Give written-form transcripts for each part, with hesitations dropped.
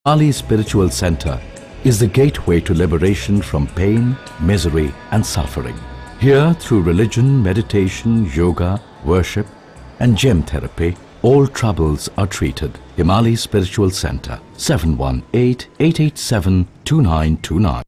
Himalayan Spiritual Center is the gateway to liberation from pain, misery and suffering. Here, through religion, meditation, yoga, worship and gem therapy, all troubles are treated. Himalayan Spiritual Center, 718-887-2929.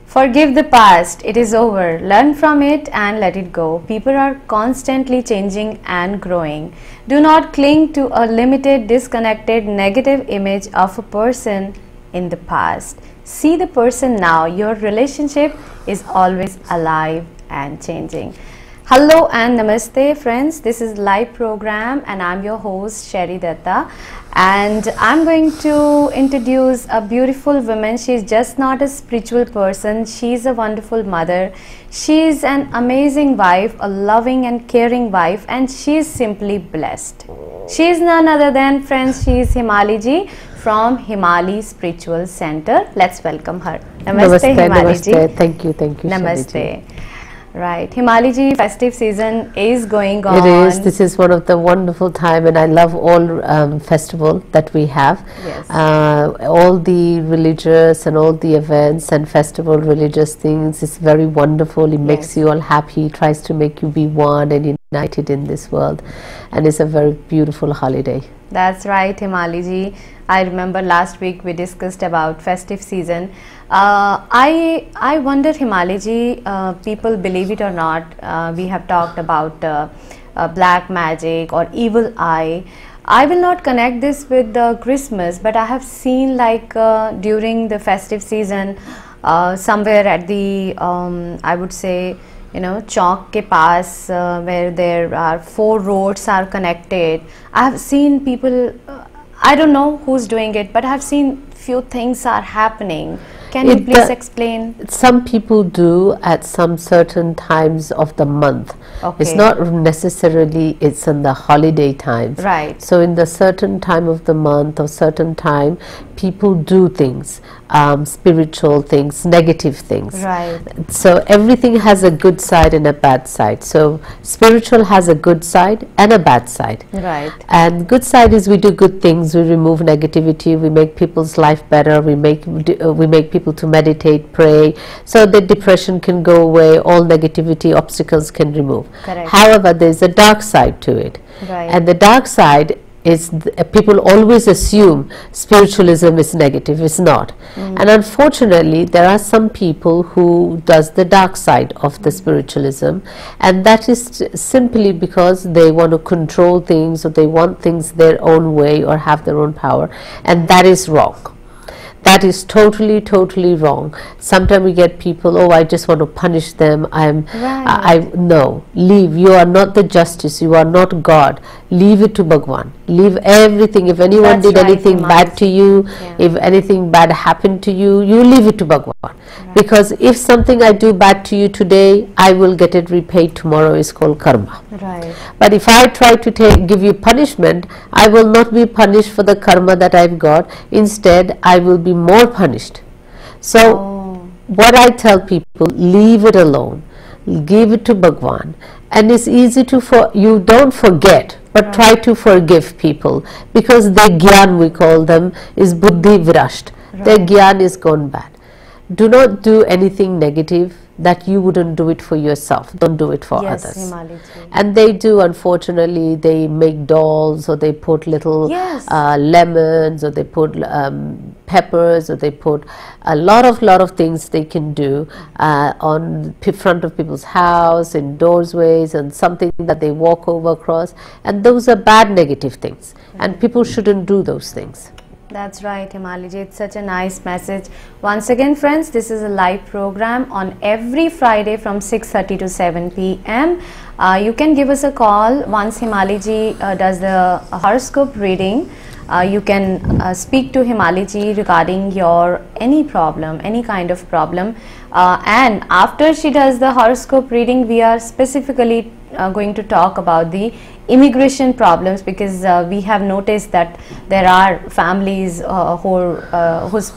Forgive the past, it is over. Learn from it and let it go. People are constantly changing and growing. Do not cling to a limited, disconnected, negative image of a person in the past. See the person now. Your relationship is always alive and changing. Hello and namaste friends, this is live program and I'm your host Sherry Datta, and I'm going to introduce a beautiful woman. She's just not a spiritual person, she's a wonderful mother, she's an amazing wife, a loving and caring wife, and she's simply blessed. She is none other than, friends, she is Himali ji from Himalayan Spiritual Center. Let's welcome her. Namaste, Himali ji. Namaste. Thank you. Namaste. Right, Himali ji, festive season is going on. It is. This is one of the wonderful time, and I love all festival that we have. Yes. All the religious and all the events and festival religious things is very wonderful. It makes you all happy. Tries to make you be one and united in this world, and it's a very beautiful holiday. That's right, Himali ji. I remember last week we discussed about festive season. I wonder, Himali ji, people believe it or not, we have talked about black magic or evil eye. I will not connect this with Christmas, but I have seen like during the festive season, somewhere at the, I would say, you know, Chowk ke paas, where there are 4 roads are connected. I have seen people, I don't know who's doing it, but I have seen few things are happening. Can you please explain? Some people do at some certain times of the month. Okay. It's not necessarily it's in the holiday times. Right. So in the certain time of the month or certain time, people do things, spiritual things, negative things. Right. So everything has a good side and a bad side. So spiritual has a good side and a bad side. Right. And good side is we do good things, we remove negativity, we make people's life better, we make people to meditate, pray, so that depression can go away, all negativity, obstacles can remove. Correct. However, there is a dark side to it. Right. And the dark side is people always assume spiritualism is negative. It's not. And unfortunately, there are some people who does the dark side of the spiritualism, and that is simply because they want to control things, or they want things their own way, or have their own power, and that is wrong. That is totally wrong. Sometimes we get people, oh, I just want to punish them. No, leave. You are not the justice. You are not God. Leave it to Bhagwan. Leave everything. If anyone did anything bad to you, if anything bad happened to you, you leave it to Bhagwan. Because if something I do bad to you today, I will get it repaid tomorrow. Is called karma. Right. But if I try to give you punishment, I will not be punished for the karma that I've got. Instead, I will be more punished. So what I tell people, leave it alone, give it to Bhagwan, and it's easy to you don't forget, but try to forgive people, because their gyan, we call them, is buddhi virasht. Their gyan is gone bad. Do not do anything negative that you wouldn't do it for yourself. Don't do it for others. Himali ji. And they do, unfortunately. They make dolls, or they put little lemons, or they put peppers, or they put a lot of things they can do on front of people's house, in doorways, and something that they walk over across, and those are bad negative things, and people shouldn't do those things. That's right, Himali ji. It's such a nice message. Once again, friends, this is a live program on every Friday from 6:30 to 7 p.m. You can give us a call once Himali ji does the horoscope reading. You can speak to Himali ji regarding your any problem, any kind of problem. And after she does the horoscope reading, we are specifically going to talk about the immigration problems, because we have noticed that there are families whose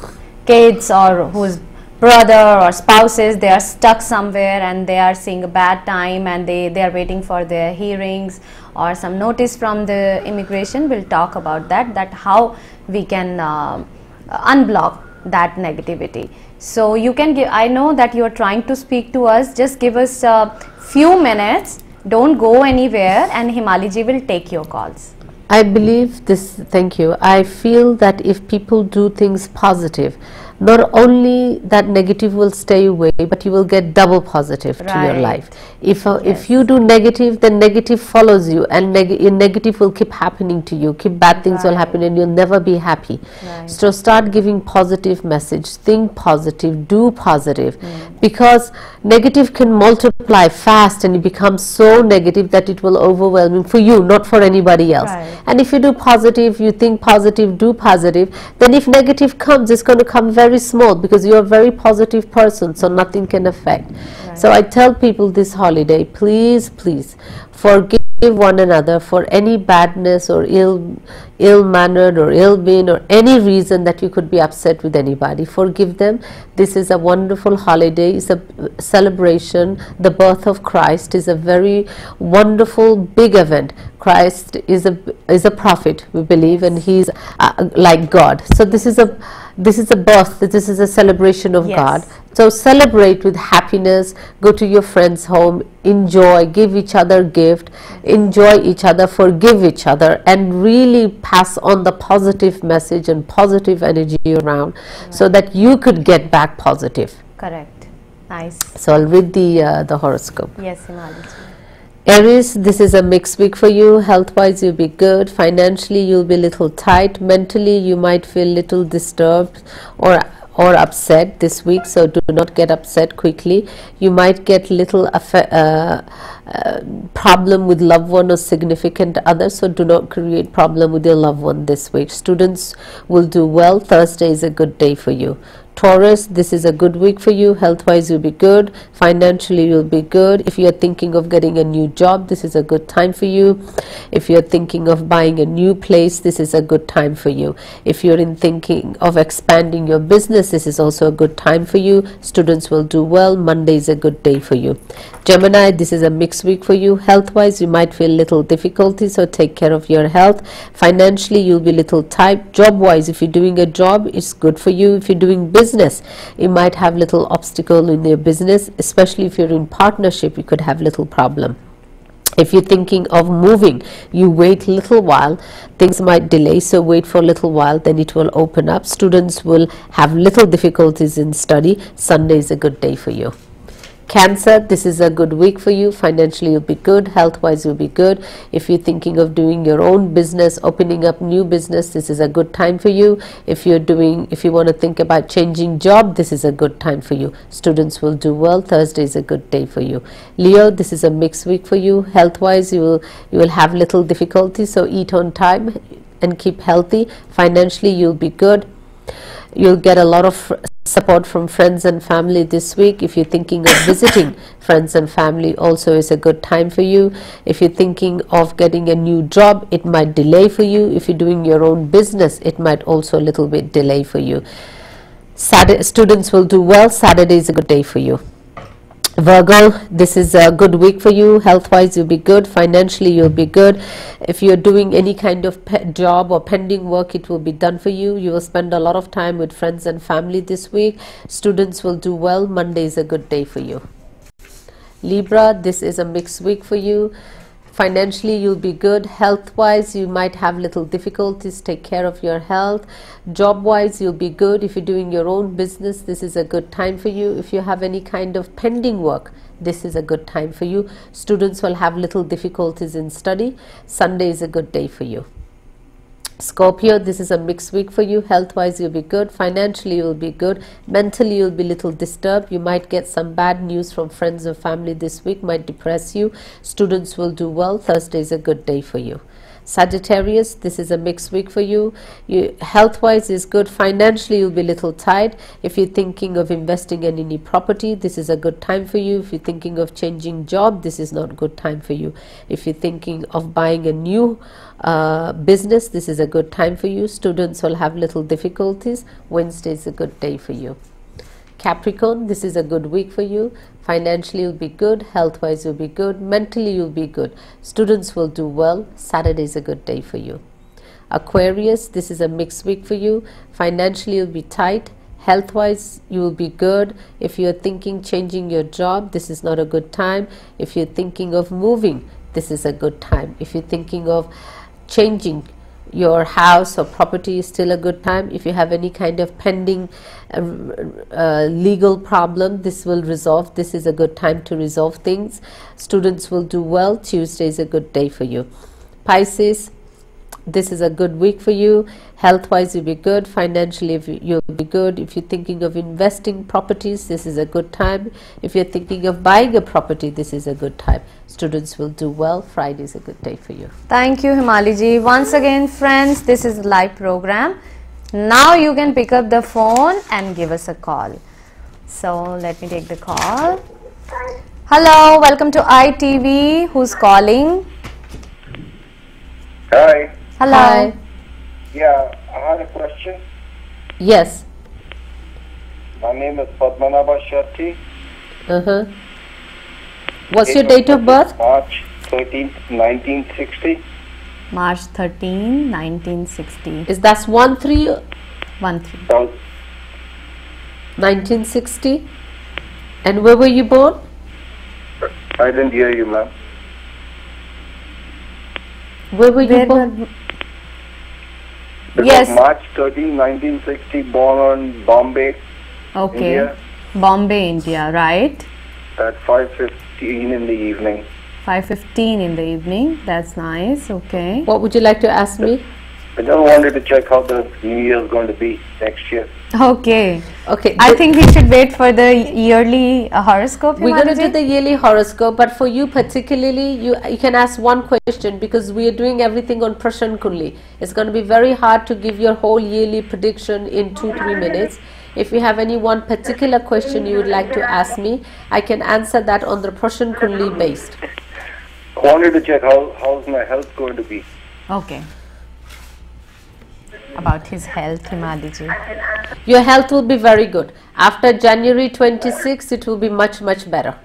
kids or whose brother or spouses, they are stuck somewhere and they are seeing a bad time, and they are waiting for their hearings or some notice from the immigration. We'll talk about that how we can unblock that negativity. So you can give, I know that you are trying to speak to us, just give us a few minutes, don't go anywhere, and Himali ji will take your calls. I believe this, thank you. I feel that if people do things positive, not only that negative will stay away, but you will get double positive to your life. If you do negative, then negative follows you, and negative will keep happening to you. Keep bad things will happen, and you'll never be happy. So start giving positive message. Think positive. Do positive, because negative can multiply fast, and it becomes so negative that it will overwhelm you for you, not for anybody else. And if you do positive, you think positive, do positive, then if negative comes, it's going to come very small, because you're a very positive person, so nothing can affect. So I tell people this holiday, please forgive one another for any badness or ill-mannered or ill-being or any reason that you could be upset with anybody. Forgive them. This is a wonderful holiday. It's a celebration. The birth of Christ is a very wonderful big event. Christ is a prophet, we believe, and he's like God. So this is a birth, this is a celebration of God. So celebrate with happiness, go to your friend's home, enjoy, give each other gift, enjoy each other, forgive each other, and really pass on the positive message and positive energy around, so that you could get back positive. Correct. Nice. So I'll read the horoscope. Yes, Himali. Aries, this is a mixed week for you. Health-wise, you'll be good. Financially, you'll be a little tight. Mentally, you might feel little disturbed or upset this week, so do not get upset quickly. You might get little problem with loved one or significant other, so do not create problem with your loved one this week. Students will do well. Thursday is a good day for you. Taurus, this is a good week for you. Health-wise, you'll be good. Financially, you'll be good. If you're thinking of getting a new job, this is a good time for you. If you're thinking of buying a new place, this is a good time for you. If you're thinking of expanding your business, this is also a good time for you. Students will do well. Monday is a good day for you. Gemini, this is a mixed week for you. Health-wise, you might feel little difficulty, so take care of your health. Financially, you'll be little tight. Job-wise, if you're doing a job, it's good for you. If you're doing business, you might have little obstacle in your business, especially if you're in partnership, you could have little problem. If you're thinking of moving, you wait a little while, things might delay, so wait for a little while, then it will open up. Students will have little difficulties in study. Sunday is a good day for you. Cancer, this is a good week for you. Financially, you'll be good. Health-wise, you'll be good. If you're thinking of doing your own business, opening up new business, this is a good time for you. If you want to think about changing job, this is a good time for you. Students will do well. Thursday is a good day for you. Leo, this is a mixed week for you. Health-wise, you will have little difficulty, so eat on time and keep healthy. Financially, you'll be good. You'll get a lot of support from friends and family this week. If you're thinking of visiting friends and family, also is a good time for you. If you're thinking of getting a new job, it might delay for you. If you're doing your own business, it might also a little bit delay for you. Students will do well. Saturday is a good day for you. Virgo, this is a good week for you. Health-wise, you'll be good. Financially, you'll be good. If you're doing any kind of job or pending work, it will be done for you. You will spend a lot of time with friends and family this week. Students will do well. Monday is a good day for you. Libra, this is a mixed week for you. Financially, you'll be good. Health-wise, you might have little difficulties. Take care of your health. Job-wise, you'll be good. If you're doing your own business, this is a good time for you. If you have any kind of pending work, this is a good time for you. Students will have little difficulties in study. Sunday is a good day for you. Scorpio, this is a mixed week for you. Health-wise, you'll be good. Financially, you'll be good. Mentally, you'll be little disturbed. You might get some bad news from friends or family this week, might depress you. Students will do well. Thursday is a good day for you. Sagittarius, this is a mixed week for you. Health-wise is good. Financially, you'll be little tight. If you're thinking of investing in any property, this is a good time for you. If you're thinking of changing job, this is not a good time for you. If you're thinking of buying a new business, this is a good time for you. Students will have little difficulties. Wednesday is a good day for you. Capricorn, this is a good week for you. Financially, you'll be good. Health-wise, you'll be good. Mentally, you'll be good. Students will do well. Saturday is a good day for you. Aquarius, this is a mixed week for you. Financially, you'll be tight. Health-wise, you will be good. If you're thinking changing your job, this is not a good time. If you're thinking of moving, this is a good time. If you're thinking of changing your house or property, is still a good time. If you have any kind of pending legal problem, this will resolve. This is a good time to resolve things. Students will do well. Tuesday is a good day for you. Pisces, this is a good week for you. Health wise, you'll be good. Financially, you'll be good. If you're thinking of investing properties, this is a good time. If you're thinking of buying a property, this is a good time. Students will do well. Friday is a good day for you. Thank you, Himali ji. Once again, friends, this is a live program. Now you can pick up the phone and give us a call. So let me take the call. Hello, welcome to ITV. Who's calling? Hi. Hello. Hi. Yeah, I had a question. Yes. My name is Padmanabha Shetty. What's your date of birth? March 13th, 1960. March 13, 1960. Is that 1-3 13. So, 1960? And where were you born? I didn't hear you, ma'am. Where were you Where born? were- It Yes. was March 13, 1960, born in Bombay, Okay. India, Bombay, India, right? at 5:15 in the evening. 5:15 in the evening. That's nice. Okay. What would you like to ask me? I just wanted to check how the new year is going to be next year. Okay. Okay. I think we should wait for the yearly horoscope. We're going to Himali do ji. the yearly horoscope, but for you particularly, you can ask one question because we are doing everything on Prashan Kunli. It's going to be very hard to give your whole yearly prediction in 2-3 minutes. If you have any one particular question you would like to ask me, I can answer that on the Prashan Kunli based. I wanted to check how's my health going to be. Okay. About his health, Himali ji. Your health will be very good. After January 26th, it will be much, much better.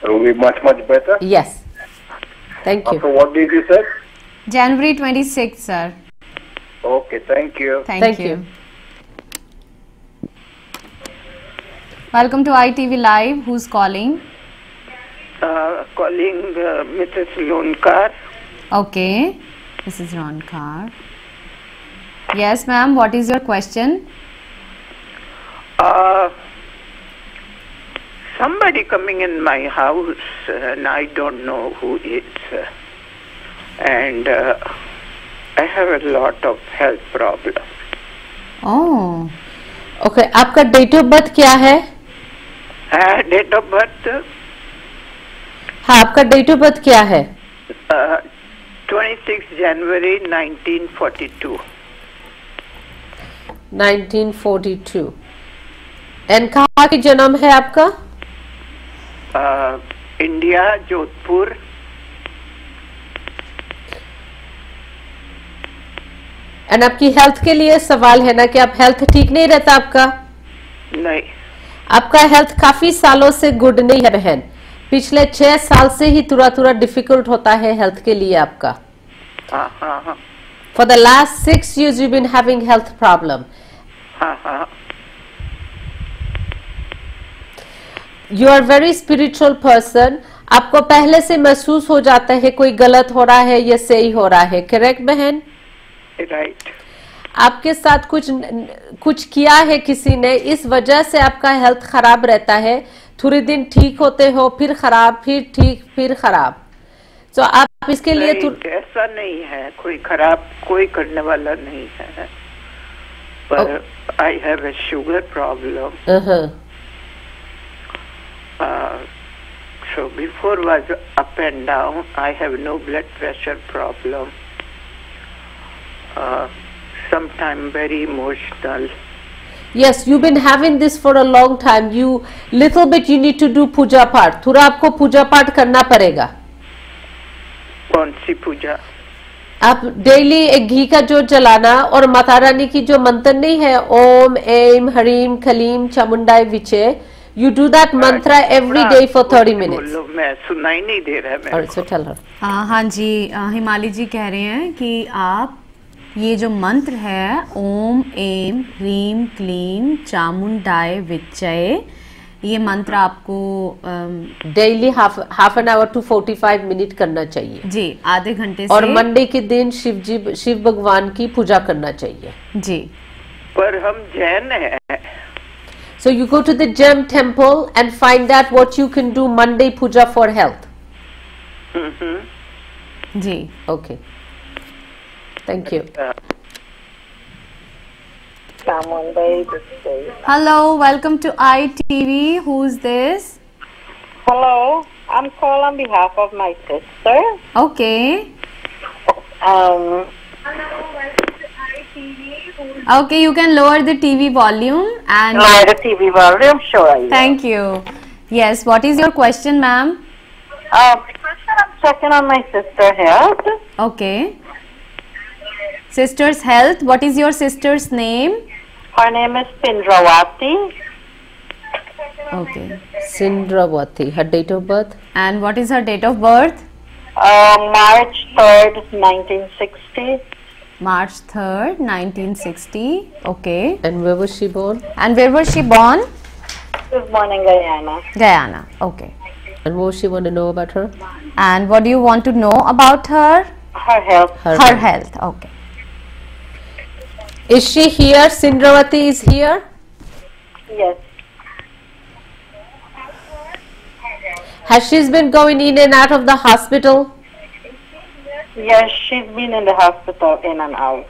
It will be much, much better. Yes. Thank you. After what date you said? January 26th, sir. Okay, thank you. Thank you. Welcome to ITV Live. Who's calling? Calling Mrs. Lonkar. Okay. This is Ron Carr. Yes, ma'am. What is your question? Somebody coming in my house and I don't know who it is. And I have a lot of health problems. Oh. Okay. आपका date of birth क्या है? Date of birth हाँ, आपका date of birth क्या है? 26 January 1942. 1942. And कहाँ की जन्म है आपका? इंडिया, जोधपुर. एंड आपकी हेल्थ के लिए सवाल है ना कि आप हेल्थ ठीक नहीं रहता आपका? नहीं. आपका हेल्थ काफी सालों से गुड नहीं है बहन. पिछले 6 साल से ही थोड़ा डिफिकल्ट होता है हेल्थ के लिए आपका. हाँ. For the last 6 years you've been having health problem. हाँ. You are very spiritual person. आपको पहले से महसूस हो जाता है कोई गलत हो रहा है या सही हो रहा है. करेक्ट बहन? राइट. आपके साथ कुछ किया है किसी ने, इस वजह से आपका हेल्थ खराब रहता है. थोड़े दिन ठीक होते हो, फिर खराब, फिर ठीक, फिर खराब. तो आप इसके लिए ऐसा नहीं है, कोई खराब कोई करने वाला नहीं है. पर I have a sugar problem. So before was up and down. I have no blood pressure problem. Sometimes very emotional. Yes, you've been having this for a long time. You need to do puja पाठ. थोड़ा आपको पूजा पाठ करना पड़ेगा. कौन सी पूजा? आप daily एक घी का जोत जलाना और माता रानी की जो मंत्र नहीं है, ओम ऐम हरीम खलीम चामुंडाय विचे, You do that mantra every day for 30 minutes. बोलो, मैं सुनाई नहीं दे रहा है मेरे Alright, so tell her. हाँ जी, हिमाली जी कह रहे हैं कि आप ये जो मंत्र है ओम एम ह्रीम क्लीम चामुंडाय विच्चय, ये मंत्र आपको Daily half an hour to 45 minute करना चाहिए. जी आधे घंटे और से मंडे के दिन शिव भगवान की पूजा करना चाहिए. जी. पर हम जैन हैं. So you go to the Gem temple and find out what you can do Monday puja for health. Ji. Okay. Thank you. Hello, welcome to ITV. Who's this? Hello, I'm calling on behalf of my sister. Okay. Um, Okay, you can lower the TV volume and lower the TV volume, sure. I will. thank you. Yes, what is your question, ma'am? I'm checking on my sister's health. Okay. Sister's health. What is your sister's name? Her name is Pindrawati. Okay. Sindravati. Her date of birth? And what is her date of birth? March 3rd, 1960. March 3rd, 1960. Okay. And where was she born? And where was she born? She was born in Guyana. Guyana. Okay. And what she want to know about her? And what do you want to know about her? Her health. Her health. Okay. Is she here? Sindravati is here? Yes. Has she been going in and out of the hospital? Yes, she's been in the hospital in and out.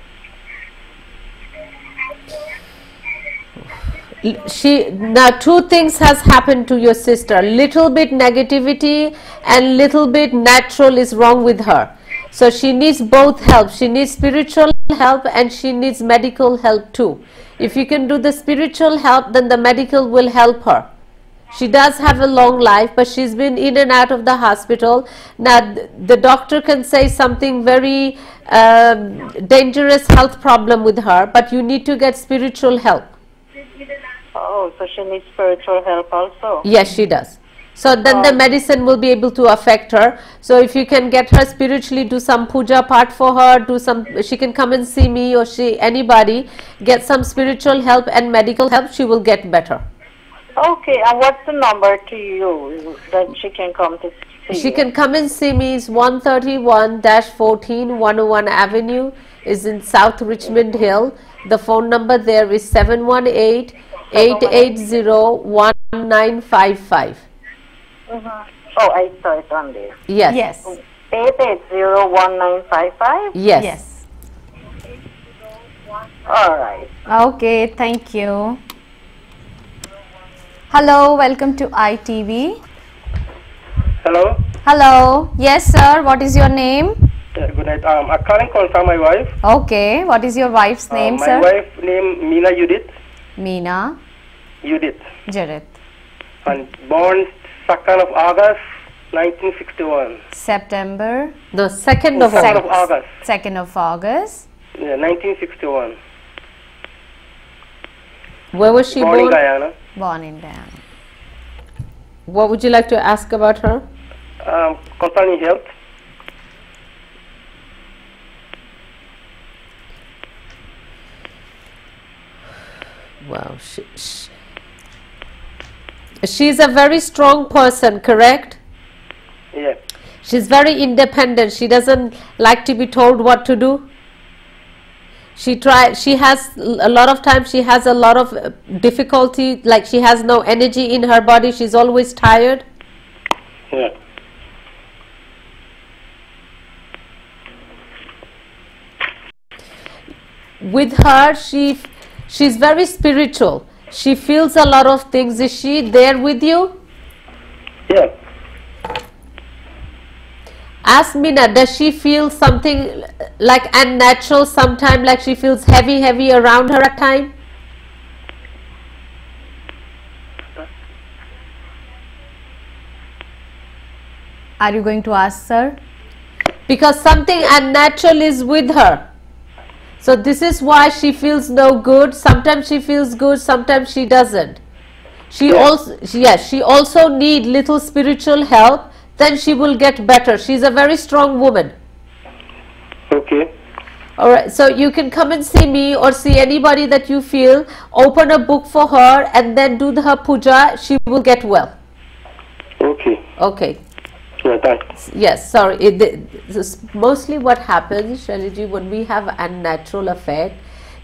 Now two things has happened to your sister. Little bit negativity and little bit natural is wrong with her. So she needs both help. She needs spiritual help and she needs medical help too. If you can do the spiritual help, then the medical will help her. She does have a long life, but she's been in and out of the hospital. Now the doctor can say something very dangerous health problem with her, but you need to get spiritual help. Oh, so she needs spiritual help also. Yes, she does. So then the medicine will be able to affect her. So if you can get her spiritually, do some puja part for her, do some, she can come and see me or anybody, get some spiritual help and medical help, she will get better. Okay, and what's the number to you that she can come to see She you? can come and see me. It's 131-14 101 Avenue is in South Richmond Hill. The phone number there is 718-880-1955. Oh, I saw it on there. Yes. Yes. 880-1955? Yes. Yes. All right. Okay, thank you. Hello, welcome to ITV. Hello. Hello. Yes, sir. What is your name? Yeah, good night. I'm calling concern my wife. Okay. What is your wife's name, my sir? wife name Meena Judith. Meena Judith. Jarit. And born 2nd of August 1961. September The 2nd of 2nd August. of August. 2nd of August. Yeah, 1961. Where was she Born in born? Guyana. Born in Guyana. What would you like to ask about her? Concerning health. Wow. She's a very strong person, correct? Yeah. She's very independent. She doesn't like to be told what to do. She has a lot of times she has a lot of difficulty, like she has no energy in her body. She's always tired. Yeah. With her, she's very spiritual. She feels a lot of things. Is she there with you? Yeah. Ask Meena, does she feel something like unnatural sometime, like she feels heavy around her at time? Are you going to ask, sir? Because something unnatural is with her. So this is why she feels no good. Sometimes she feels good, sometimes she doesn't. She also need little spiritual help. Then she will get better. She's a very strong woman. Okay. All right. So you can come and see me or see anybody that you feel. Open a book for her and then do her puja. She will get well. Okay. Okay. Yeah, thanks. Yes, sorry. Mostly what happens, Shaliji, when we have a unnatural effect,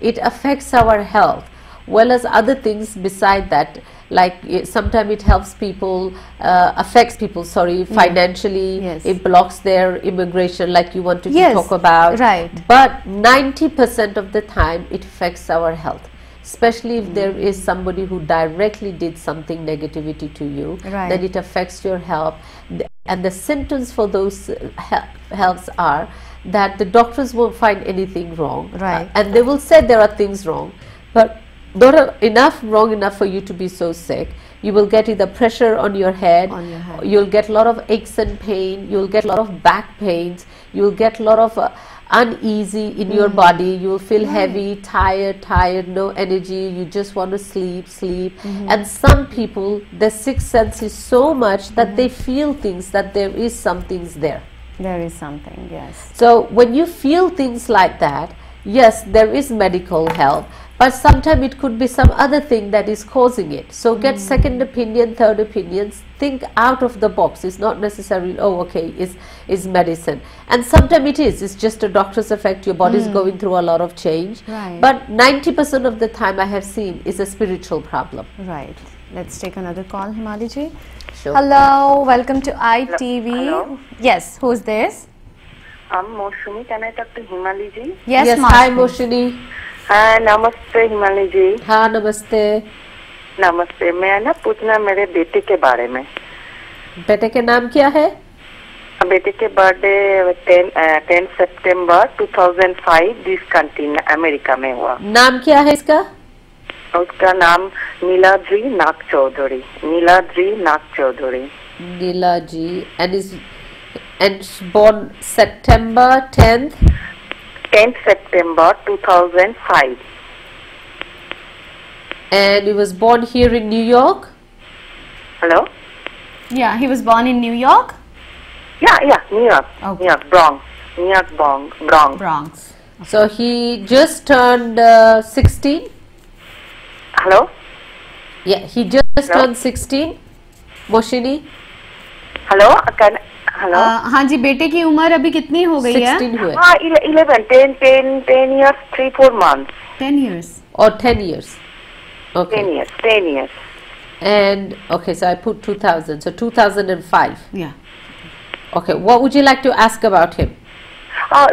it affects our health, well as other things beside that. Like sometimes it helps people, affects people, financially. Yes. It blocks their immigration, like you wanted to Yes, talk about. right. But 90% of the time, it affects our health. Especially if there is somebody who directly did something negativity to you, Right. then it affects your health. And the symptoms for those healths are that the doctors won't find anything wrong, Right. and they will say there are things wrong, but not wrong enough for you to be so sick. You will get either pressure on your head, you'll get a lot of aches and pain, you'll get a lot of back pains, you'll get a lot of uneasy in your body, you will feel heavy, tired, no energy, you just want to sleep. And some people, their sixth sense is so much that they feel things, that there is something's there. There is something, yes. So when you feel things like that, yes, there is medical help, but sometimes it could be some other thing that is causing it. So get second opinion, third opinions, think out of the box. It's not necessarily, oh okay, is medicine. And sometimes it is, it's just a doctor's effect, your body is going through a lot of change. Right. But 90% of the time I have seen is a spiritual problem. Right. Let's take another call, Himali ji. Sure. Hello, welcome to ITV. Hello. Yes, who's this? I'm Moshumi. Can I talk to Himali ji? Yes, Ma'am. hi Moshini. हाँ नमस्ते हिमाली जी। हाँ नमस्ते। नमस्ते, मैं ना पूछना मेरे बेटे के बारे में। बेटे के नाम क्या है? बेटे के birthday 10 September 2005 this country America में हुआ। नाम क्या है इसका? उसका नाम नीलाद्री नाग चौधरी। नीलाद्री नाग Chaudhary. Nilaji, and born September 10th. 10th September 2005. And he was born here in New York. Hello? Yeah, he was born in New York? Yeah, New York. Okay. New York, Bronx. New York, Bronx. Bronx. So he just turned 16. Hello? Yeah, he just turned 16. Moshini? Hello? Hello हाँ जी, बेटे की उम्र अभी कितनी हो गई है? 16 हुए. हाँ 11 10 years 3-4 months. 10 years. Or 10 years. Okay. 10 years. And okay, so I put 2000. So 2005. Yeah. Okay, what would you like to ask about him?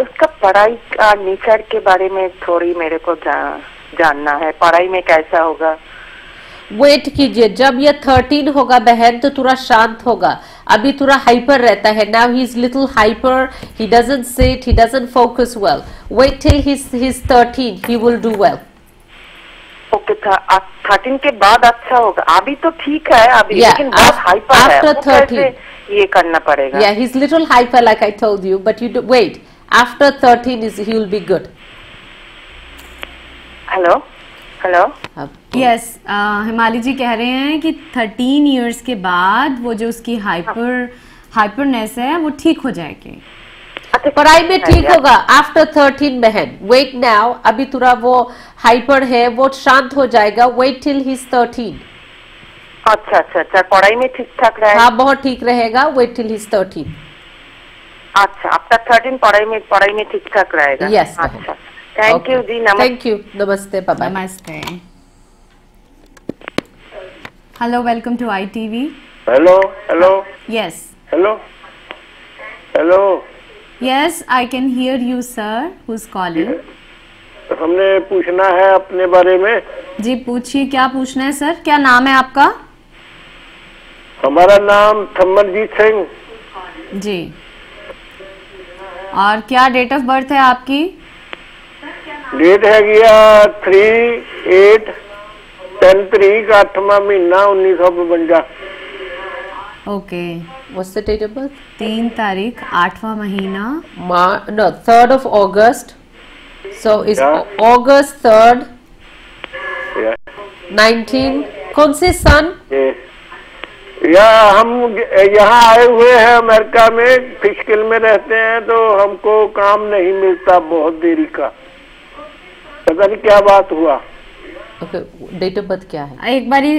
उसका पढ़ाई का नेचर के बारे में थोड़ी मेरे को जानना है। पढ़ाई में कैसा होगा? वेट कीजिए, जब ये 13 होगा बहन तो थोड़ा शांत होगा। अभी थोड़ा हाइपर रहता है। Now he is little hyper, he doesn't sit, he doesn't focus well. Wait till he is 13, he will do well. Okay, 13 के बाद अच्छा होगा। अभी तो ठीक है अभी, लेकिन बहुत हाइपर है। आफ्टर 13 ये करना पड़ेगा। Yeah, he's little hyper like I told you, but you wait. After 13 he will be good. Hello hello. Yes, हिमाली जी कह रहे हैं कि 13 इयर्स के बाद वो जो उसकी हाइपरनेस है वो ठीक हो जाएगी। पढ़ाई में ठीक होगा आफ्टर 13 बहन। वेट नाउ, अभी थोड़ा वो हाइपर है, वो शांत हो जाएगा। Wait till he is 13। अच्छा, पढ़ाई में ठीक ठाक रहेगा। हाँ, बहुत ठीक रहेगा। Wait till he is 13। अच्छा, आफ्टर 13 पढ़ाई में ठीक ठाक रहेगा। यस। अच्छा, थैंक यू जी। नमस्ते। थैंक यू, नमस्ते, बाय बाय। नमस्ते। Hello, welcome to ITV। Hello. Yes. Hello. Yes, I can hear you sir. Who is calling? हमने पूछना है अपने बारे में। जी पूछिए, क्या पूछना है सर? क्या नाम है आपका? हमारा नाम थम्मरजीत सिंह। जी, और क्या डेट ऑफ बर्थ है आपकी? डेट है गया 3/8/10 तारीख 8वां महीना 1952। Okay, what's the date of birth? 3 तारीख 8वां महीना। No, 3rd of August. So is August 3rd, 19 कौन से सन? या हम यहाँ आए हुए हैं अमेरिका में, फिशकिल में रहते हैं, तो हमको काम नहीं मिलता बहुत देरी का, पता नहीं क्या बात हुआ। ओके, डेट ऑफ बर्थ क्या है? एक बारी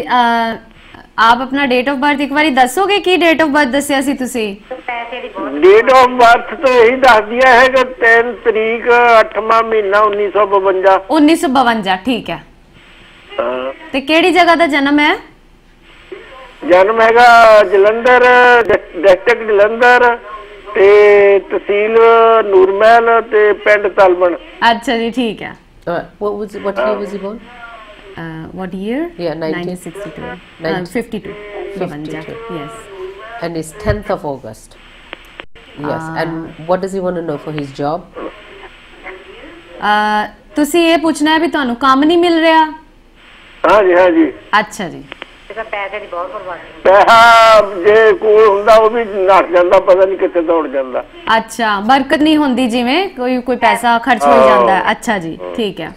आप अपना डेट ऑफ बर्थ एक बारी दसोगे कि डेट ऑफ बर्थ दसिया सी तुसी? डेट ऑफ बर्थ तो यही दस दिया है कि 3 तारीख 8वां महीना 1952। 1952, ठीक है। ते केड़ी जगह दा जन्म है? जन्म हैगा जलंधर, डिस्ट्रिक्ट जलंधर ते तहसील नूरमहल ते पिंड तलबन। अच्छा जी, ठीक है। What year was he born? What year? Yeah, 1962. 52. 52. Yes. And it's 10th of August. Yes. And what does he want to know for his job? ਤੁਸੀਂ ਇਹ ਪੁੱਛਣਾ ਹੈ ਵੀ ਤੁਹਾਨੂੰ ਕੰਮ ਨਹੀਂ ਮਿਲ ਰਿਹਾ? हाँ जी, हाँ जी। ਅੱਛਾ ਜੀ। ਪੈਸੇ ਦੀ ਬਹੁਤ ਬਰਬਾਦੀ। ਪੈਸਾ ਜੇ ਕੋਲ ਹੁੰਦਾ ਉਹ ਵੀ ਨੱਠ ਜਾਂਦਾ, ਪਤਾ ਨਹੀਂ ਕਿੱਥੇ ਦੌੜ ਜਾਂਦਾ। ਅੱਛਾ, ਬਰਕਤ ਨਹੀਂ ਹੁੰਦੀ, ਜਿਵੇਂ ਕੋਈ ਪੈਸਾ ਖਰਚ ਹੋ ਜਾਂਦਾ ਹੈ। ਅੱਛਾ ਜੀ, ठीक है।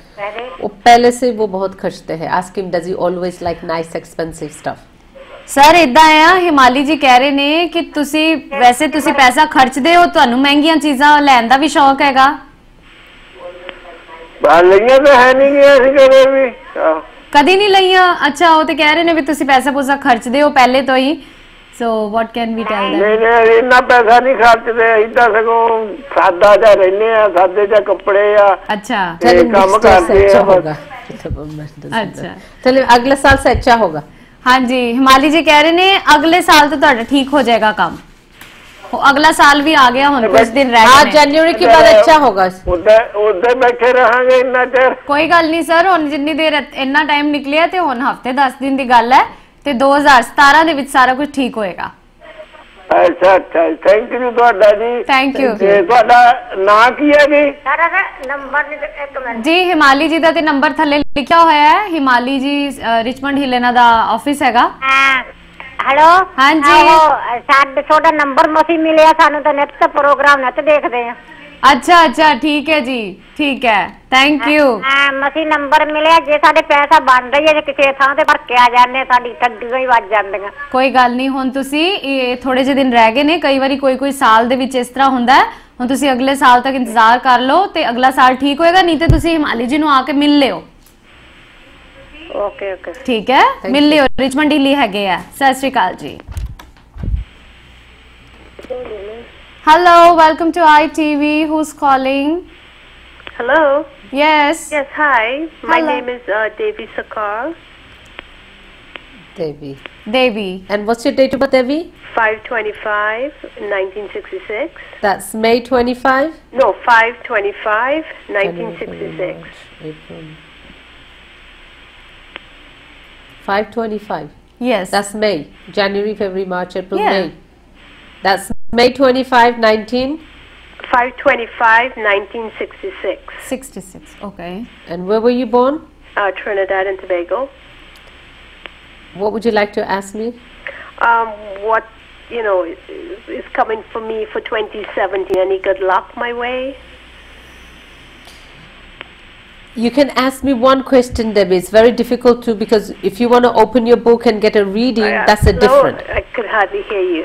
वो पहले से वो बहुत खर्चते हैं। Ask him, does he always like nice expensive stuff? Sir ਇਦਾਂ ਆ, ਹਿਮਾਲੀ ਜੀ ਕਹਿ ਰਹੇ ਨੇ ਕਿ ਤੁਸੀਂ ਵੈਸੇ ਤੁਸੀਂ ਪੈਸਾ ਖਰਚਦੇ ਹੋ, ਤੁਹਾਨੂੰ ਮਹਿੰਗੀਆਂ ਚੀਜ਼ਾਂ ਲੈਣ ਦਾ ਵੀ ਸ਼ੌਕ ਹੈਗਾ? ਲਈਆਂ ਤਾਂ ਹੈ ਨਹੀਂ ਗਿਆ ਸੀ ਕਦੇ ਵੀ। ਕਦੀ ਨਹੀਂ ਲਈਆਂ? ਅੱਛਾ, ਉਹ ਤੇ ਕਹਿ ਰਹੇ ਨੇ ਵੀ ਤੁਸੀਂ ਪੈਸਾ ਪੂਸਾ ਖਰਚਦੇ ਹੋ ਪਹਿਲੇ ਤੋਂ ਹੀ। ਸੋ ਵਾਟ ਕੈਨ ਵੀ ਟੈਲ ਨਹੀਂ ਨਹੀਂ, ਇੰਨਾ ਪੈਸਾ ਨਹੀਂ ਖਰਚਦੇ, ਇਦਾਂ ਸਗੋਂ ਸਾਦਾ ਜਿਹਾ ਰਹਿੰਦੇ ਆ, ਸਾਦੇ ਜਿਹੇ ਕੱਪੜੇ ਆ। अच्छा, ਕੰਮ ਕਰਦੇ ਆ होगा। अच्छा। चलिए, अगले साल से अच्छा होगा। हाँ जी, हिमाली जी कह रहे ने अगले साल तो ਤੁਹਾਡਾ ठीक हो जाएगा काम। अगला साल भी आ गया, हुन कुछ दिन रह हाँ, गए। जनवरी के बाद अच्छा होगा। उधर बैठे रहेंगे इतना देर। कोई गल नहीं सर, हुन जिन्नी देर इन्ना टाइम निकलिया ते हुन हफ्ते 10 दिन दी गल है ते 2017 ਦੇ ਵਿੱਚ ਸਾਰਾ ਕੁਝ ਠੀਕ ਹੋਏਗਾ। अच्छा अच्छा, थैंक यू ਤੁਹਾਡਾ ਜੀ। Thank you. ਤੇ ਤੁਹਾਡਾ ਨਾਂ ਕੀ ਹੈ ਜੀ? ਸਾਰਾ ਨੰਬਰ ਇੱਕ ਮਿੰਟ ਜੀ ਹਿਮਾਲੀ ਜੀ ਦਾ ਤੇ ਨੰਬਰ ਥੱਲੇ ਲਿਖਿਆ ਹੋਇਆ ਹੈ। ਹਿਮਾਲੀ ਜੀ ਰਿਚਮੰਡ ਹਿਲ ਇਹਨਾਂ ਦਾ ਆਫਿਸ ਹੈਗਾ। ਹੈਲੋ, ਹਾਂਜੀ। ਸਾਡੇ ਤੁਹਾਡਾ ਨੰਬਰ ਮਸੀ ਮਿਲਿਆ ਸਾਨੂੰ, ਤਾਂ ਨੈਟ ਤੇ ਪ੍ਰੋਗਰਾਮ ਨੈਟ ਦੇਖਦੇ ਆ। अच्छा अच्छा, ठीक है जी, ठीक है, थैंक यू। ਮਸੀ ਨੰਬਰ ਮਿਲਿਆ, ਜੇ ਸਾਡੇ ਪੈਸਾ ਬਣ ਰਹੀ ਹੈ ਜੇ ਕਿਸੇ ਥਾਂ ਤੇ ਭਰ ਕੇ ਆ ਜਾਂਦੇ, ਸਾਡੀ ਠੱਗੀਆਂ ਹੀ ਵੱਜ ਜਾਂਦੀਆਂ। ਕੋਈ ਗੱਲ ਨਹੀਂ, ਹੁਣ ਤੁਸੀਂ ਇਹ ਥੋੜੇ ਜਿਹੇ ਦਿਨ ਰਹਿ ਗਏ ਨੇ, ਕਈ ਵਾਰੀ ਕੋਈ ਸਾਲ ਦੇ ਵਿੱਚ ਇਸ ਤਰ੍ਹਾਂ ਹੁੰਦਾ ਹੈ। ਹੁਣ ਤੁਸੀਂ ਅਗਲੇ ਸਾਲ ਤੱਕ ਇੰਤਜ਼ਾਰ ਕਰ ਲਓ ਤੇ ਅਗਲਾ ਸਾਲ ਠੀਕ ਹੋਏਗਾ, ਨਹੀਂ ਤੇ ਤੁਸੀਂ ਹਿਮਾਲੀ ਜੀ ਨੂੰ ਆ ਕੇ ਮਿਲ ਲਿਓ। ਓਕੇ ਓਕੇ, ਠੀਕ ਹੈ, ਮਿਲ ਲਿਓ, ਰਿਚਮੰਡ ਹਿੱਲੀ ਹੈਗੇ ਆ। ਸਤਿ ਸ਼੍ਰੀ ਅਕਾਲ ਜੀ। Hello, welcome to ITV. Who's calling? Hello. Yes. Yes, hi. My Hello. name is Devi Sakar. Devi. Devi. And what's your date of birth, Devi? 5/25, 1966. That's May 25? No, 5/25, 1966. April. 5/25. Yes. That's May. January, February, March, April, Yeah. May. That's May 25, 19. 5/25, 1966. 66. Okay. And where were you born? Trinidad and Tobago. What would you like to ask me? What, is coming for me for 2017? Any good luck my way? You can ask me one question, Debbie. It's very difficult to, because if you want to open your book and get a reading, that's a different. No, I could hardly hear you.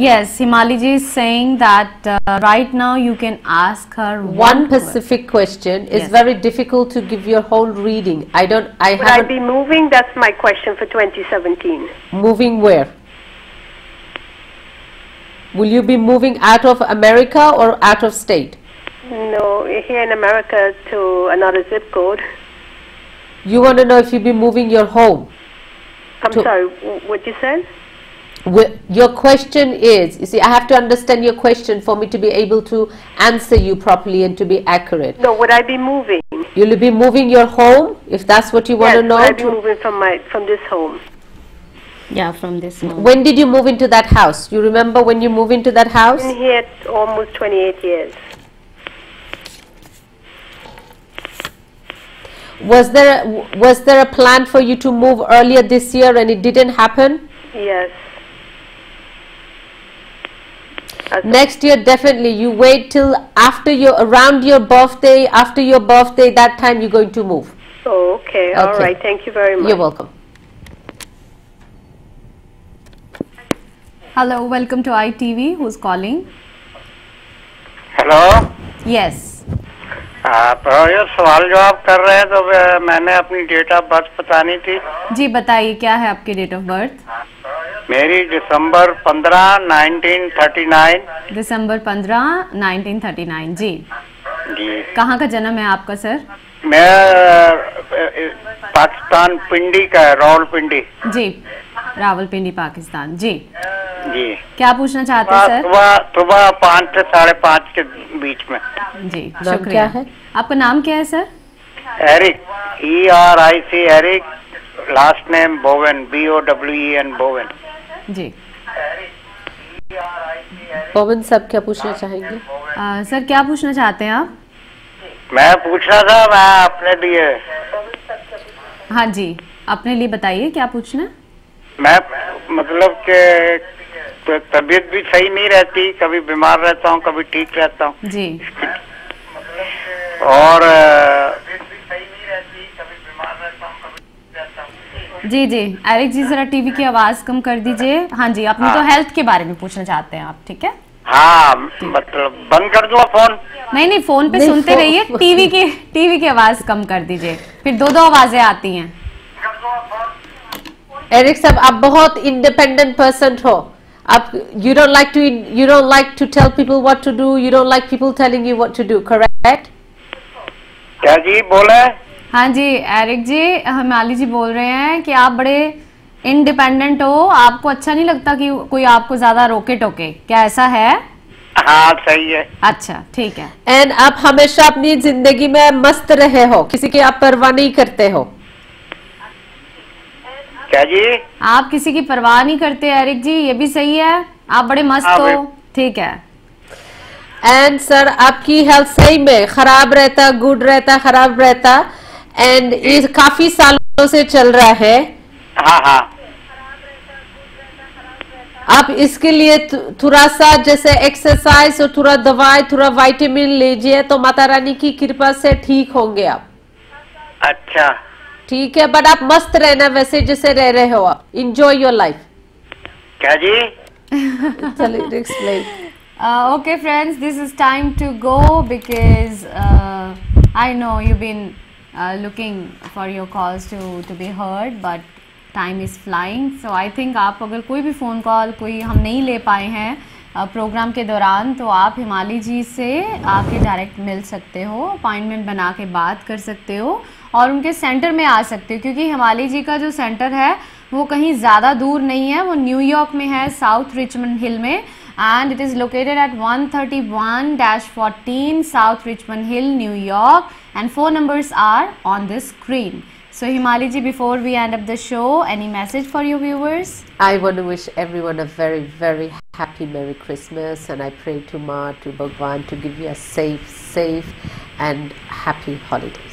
Yes, Himali ji is saying that right now you can ask her One specific question is Yes. very difficult to give your whole reading. Would I haven't. be moving? That's my question for 2017. Moving where? Will you be moving out of America or out of state? No, here in America to another zip code. You want to know if you'll be moving your home. I'm sorry, what you said? Your question is, you see, I have to understand your question for me to be able to answer you properly and to be accurate. No, would I be moving? You'll be moving your home, if that's what you want to know. Would I be moving from this home? Yeah, from this home. When did you move into that house? You remember when you moved into that house? Been here almost 28 years. Was there a plan for you to move earlier this year and it didn't happen? Yes. Next year, definitely. You wait till around your birthday. After your birthday, that time you're going to move. Oh, Okay, all right. Thank you very much. You're welcome. Hello, welcome to ITV. Who's calling? Hello. Yes. ये सवाल जो आप कर रहे हैं तो मैंने अपनी डेट ऑफ बर्थ बतानी थी। जी बताइए, क्या है आपकी डेट ऑफ बर्थ? मेरी दिसंबर 15, 1939। दिसंबर 15, 1939। जी जी। कहाँ का जन्म है आपका सर? मैं पाकिस्तान पिंडी का है, रावलपिंडी। जी, रावलपिंडी पाकिस्तान। जी जी। क्या पूछना चाहते हैं सर? सुबह 5 से 5:30 के बीच में। जी नाम शुक्रिया। क्या है? आपका नाम क्या है sir? Eric, ERIC Eric, last name Bowen, BOWEN Bowen. जी पवन साहब क्या पूछना चाहेंगे? सर क्या पूछना चाहते हैं आप? मैं पूछना था, मैं अपने लिए। हाँ जी, अपने लिए बताइए क्या पूछना है? मैं मतलब के तबीयत भी सही नहीं रहती, कभी बीमार रहता हूँ, कभी ठीक रहता हूँ। जी। और जी जी एरिक जी, जरा टीवी की आवाज कम कर दीजिए। हाँ जी, अपनी तो हेल्थ के बारे में पूछना चाहते हैं आप, ठीक है? हाँ, मतलब बंद कर दूँ फोन? नहीं, फोन पे सुनते रहिए। टीवी की आवाज कम कर दीजिए, फिर दो आवाजें आती हैं। एरिक साहब, आप बहुत इंडिपेंडेंट पर्सन हो। आप you don't like to tell people what to do. You don't like people telling you what to do. Correct? क्या जी बोले? हाँ जी एरिक जी, हिमाली जी बोल रहे हैं कि आप बड़े इंडिपेंडेंट हो, आपको अच्छा नहीं लगता कि कोई आपको ज्यादा रोके टोके, क्या ऐसा है? हाँ सही है। अच्छा ठीक है। एंड आप हमेशा अपनी जिंदगी में मस्त रहे हो, किसी की आप परवाह नहीं करते हो। क्या जी? आप किसी की परवाह नहीं करते एरिक जी, ये भी सही है। आप बड़े मस्त हो, ठीक है। एंड सर, आपकी हेल्थ सही में खराब रहता, गुड रहता, खराब रहता, एंड ये काफी सालों से चल रहा है। हाँ हाँ। आप इसके लिए थोड़ा सा जैसे एक्सरसाइज और थोड़ा दवाई, थोड़ा विटामिन लीजिए तो माता रानी की कृपा से ठीक होंगे आप। अच्छा ठीक है, बट आप मस्त रहना वैसे जैसे रह रहे हो आप। Enjoy your life. क्या जी? चलिए explain. Okay friends, this is time to go because I know you've been looking for your calls to be heard, but time is flying. So I think आप अगर कोई भी फ़ोन कॉल कोई हम नहीं ले पाए हैं प्रोग्राम के दौरान, तो आप हिमाली जी से आके डायरेक्ट मिल सकते हो, अपॉइंटमेंट बना के बात कर सकते हो और उनके सेंटर में आ सकते हो, क्योंकि हिमाली जी का जो सेंटर है वो कहीं ज़्यादा दूर नहीं है, वो न्यूयॉर्क में है, साउथ रिचमंड हिल में, and it is located at 131-14 South Richmond Hill, New York, and phone numbers are on the screen. So Himali ji, before we end up the show, any message for your viewers? I want to wish everyone a very, very happy Merry Christmas, and I pray to Ma, to Bhagwan to give you a safe and happy holiday.